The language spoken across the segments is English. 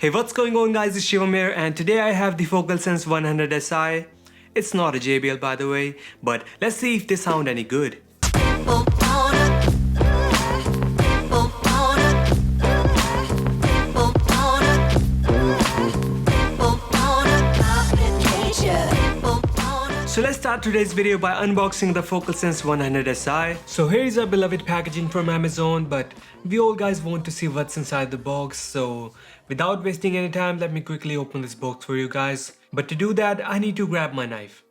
Hey, what's going on guys, it's Shivam here and today I have the FocalSense 100 SI. It's not a JBL by the way, but let's see if they sound any good. So let's start today's video by unboxing the FocalSense 100 SI. So here is our beloved packaging from Amazon, but we all guys want to see what's inside the box. So without wasting any time, let me quickly open this box for you guys. But to do that, I need to grab my knife.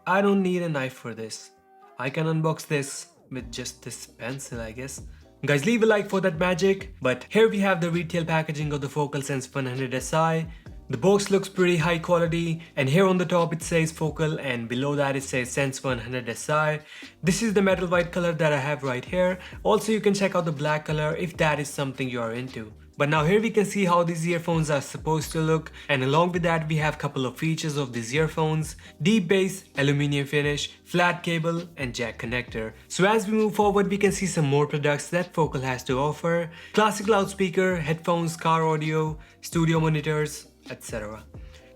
I don't need a knife for this. I can unbox this with just this pencil, I guess. Guys, leave a like for that magic. But here we have the retail packaging of the FocalSense 100 SI. The box looks pretty high quality, and here on the top it says Focal and below that it says Sense 100 SI. This is the metal white color that I have right here. Also you can check out the black color if that is something you are into. But now here we can see how these earphones are supposed to look, and along with that we have a couple of features of these earphones: deep bass, aluminium finish, flat cable and jack connector. So as we move forward we can see some more products that Focal has to offer: classic loudspeaker, headphones, car audio, studio monitors, etc.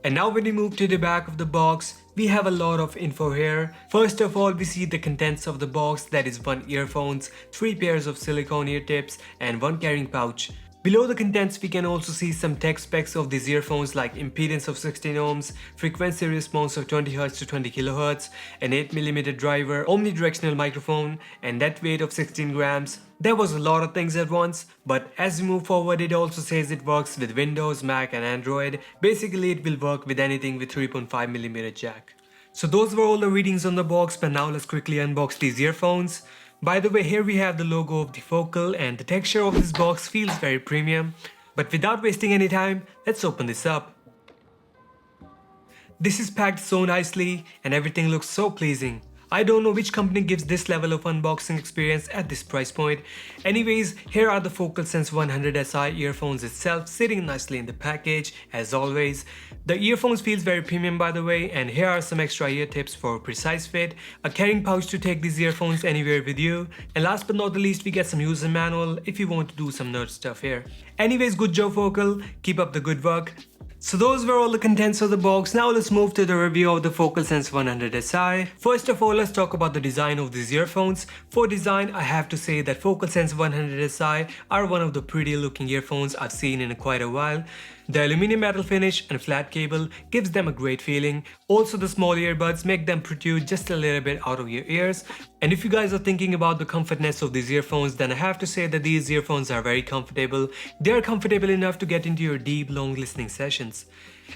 And now when we move to the back of the box, we have a lot of info here. First of all, we see the contents of the box, that is 1 earphones, 3 pairs of silicone ear tips and 1 carrying pouch. Below the contents we can also see some tech specs of these earphones like impedance of 16 ohms, frequency response of 20 Hz to 20 kHz, an 8mm driver, omnidirectional microphone and net weight of 16 grams. There was a lot of things at once, but as we move forward it also says it works with Windows, Mac and Android. Basically it will work with anything with 3.5mm jack. So those were all the readings on the box, but now let's quickly unbox these earphones. By the way, here we have the logo of the Focal and the texture of this box feels very premium. But without wasting any time, let's open this up. This is packed so nicely and everything looks so pleasing. I don't know which company gives this level of unboxing experience at this price point. Anyways, here are the FocalSense 100 SI earphones itself sitting nicely in the package as always. The earphones feels very premium by the way, and here are some extra ear tips for precise fit, a carrying pouch to take these earphones anywhere with you, and last but not the least we get some user manual if you want to do some nerd stuff here. Anyways, good job Focal, keep up the good work. So those were all the contents of the box. Now let's move to the review of the FocalSense 100 SI. First of all, let's talk about the design of these earphones. For design, I have to say that FocalSense 100 SI are one of the pretty looking earphones I've seen in quite a while. The aluminum metal finish and flat cable gives them a great feeling. Also the small earbuds make them protrude just a little bit out of your ears. And if you guys are thinking about the comfortness of these earphones, then I have to say that these earphones are very comfortable. They are comfortable enough to get into your deep long listening sessions.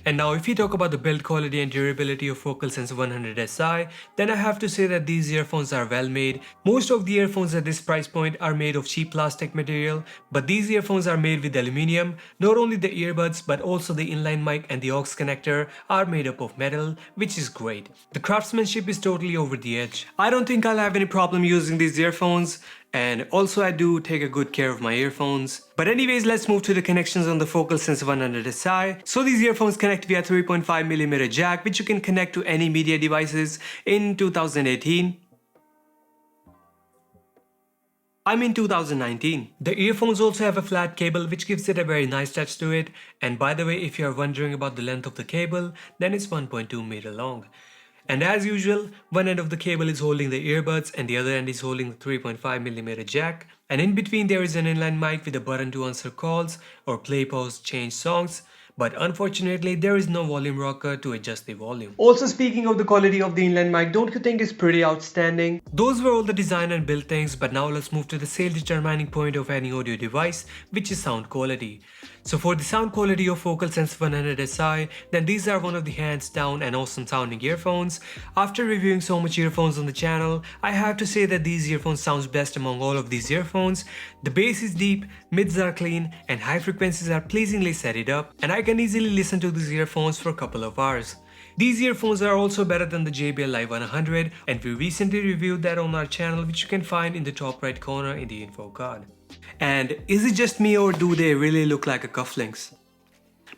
And now if we talk about the build quality and durability of FocalSense 100 SI, then I have to say that these earphones are well made. Most of the earphones at this price point are made of cheap plastic material, but these earphones are made with aluminium. Not only the earbuds but also the inline mic and the aux connector are made up of metal, which is great. The craftsmanship is totally over the edge. I don't think I'll have any problem using these earphones. And also I do take a good care of my earphones. But anyways, let's move to the connections on the FocalSense 100 SI. So these earphones connect via 3.5mm jack, which you can connect to any media devices in 2018. I'm in 2019. The earphones also have a flat cable which gives it a very nice touch to it. And by the way, if you are wondering about the length of the cable, then it's 1.2 meter long. And as usual, one end of the cable is holding the earbuds and the other end is holding the 3.5mm jack. And in between there is an inline mic with a button to answer calls or play, pause, change songs. But unfortunately, there is no volume rocker to adjust the volume. Also, speaking of the quality of the inline mic, don't you think it's pretty outstanding? Those were all the design and build things, but now let's move to the sale determining point of any audio device, which is sound quality. So for the sound quality of FocalSense 100 SI, then these are one of the hands down and awesome sounding earphones. After reviewing so much earphones on the channel, I have to say that these earphones sounds best among all of these earphones. The bass is deep, mids are clean, and high frequencies are pleasingly set it up, and I can easily listen to these earphones for a couple of hours. These earphones are also better than the JBL Live 100, and we recently reviewed that on our channel, which you can find in the top right corner in the info card. And is it just me or do they really look like a cufflinks?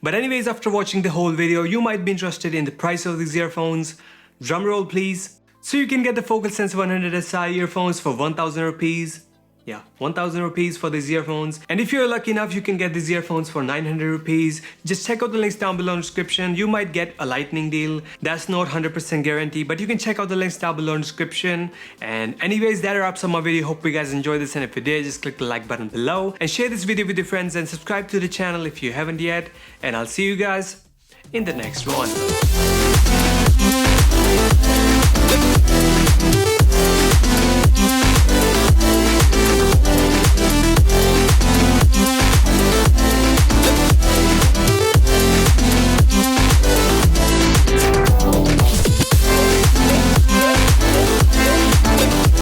But anyways, after watching the whole video, you might be interested in the price of these earphones. Drum roll please. So you can get the FocalSense 100 SI earphones for 1000 rupees. Yeah, 1000 rupees for these earphones. And if you're lucky enough, you can get these earphones for 900 rupees. Just check out the links down below in the description. You might get a lightning deal. That's not 100% guarantee, but you can check out the links down below in the description. And anyways, that wraps up my video. Hope you guys enjoyed this, and if you did, just click the like button below and share this video with your friends and subscribe to the channel if you haven't yet. And I'll see you guys in the next one.